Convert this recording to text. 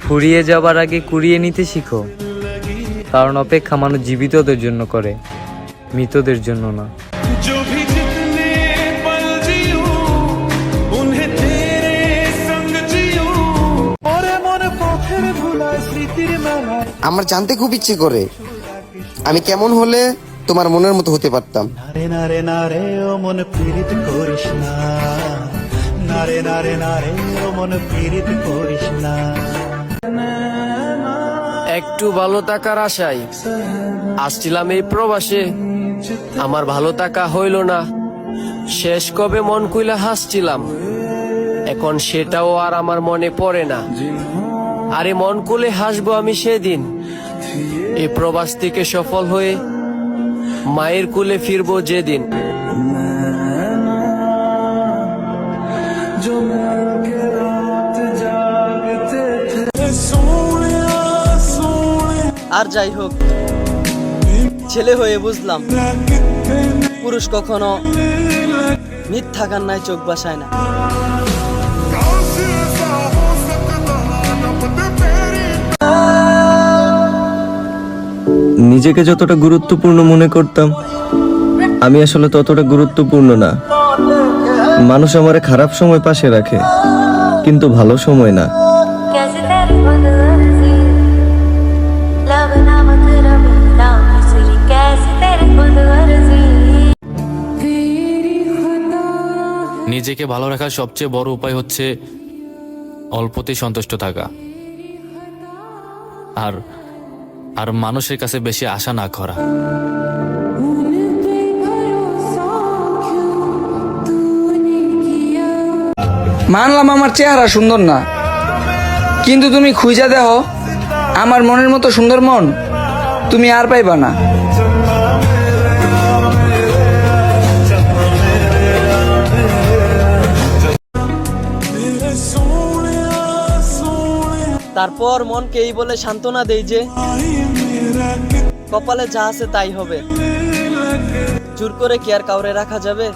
ফুরিয়ে যাবার আগে কুড়িয়ে নিতে শিখো, কারণ অপেক্ষা মানুষ জীবিতদের জন্য করে, মৃতদের জন্য না। আমার জানতে খুব ইচ্ছে করে আমি কেমন হলে তোমার মনের মতো হতে পারতাম। নারে নারে নারে ও মন পীড়িত করিস না, নারে নারে নারে ও মন পীড়িত করিস না। একটু ভালো থাকার আশায় আসছিলাম এই প্রবাসে, আমার ভালো থাকা হইল না। শেষ কবে মন কইলা হাসছিলাম, এখন সেটাও আর আমার মনে পড়ে না। আরে মন খুলে হাসবো আমি সেদিন, এই প্রবাস থেকে সফল হয়ে মায়ের কুলে ফিরবো যেদিন। আর যাই হোক, ছেলে হয়ে বুঝলাম পুরুষ কখনো মিথ্যা কান্নায় চোখ বাসায় না। নিজেকে যতটা গুরুত্বপূর্ণ মনে করতাম, আমি আসলে ততটা গুরুত্বপূর্ণ না। মানুষ আমারে খারাপ সময় পাশে রাখে, কিন্তু ভালো সময় না। নিজেকে ভালো রাখার সবচেয়ে বড় উপায় হচ্ছে অল্পতেই সন্তুষ্ট থাকা, আর আর মানুষের কাছে বেশি আশা না করা। মানলাম আমার চেহারা সুন্দর না, কিন্তু তুমি খুঁজা দেখো আমার মনের মতো সুন্দর মন তুমি আর পাইবা না। তারপর মনকে এই বলে সান্ত্বনা দেই যে কপালে যা আছে তাই হবে, জোর করে কি আর কাউরে রাখা যাবে।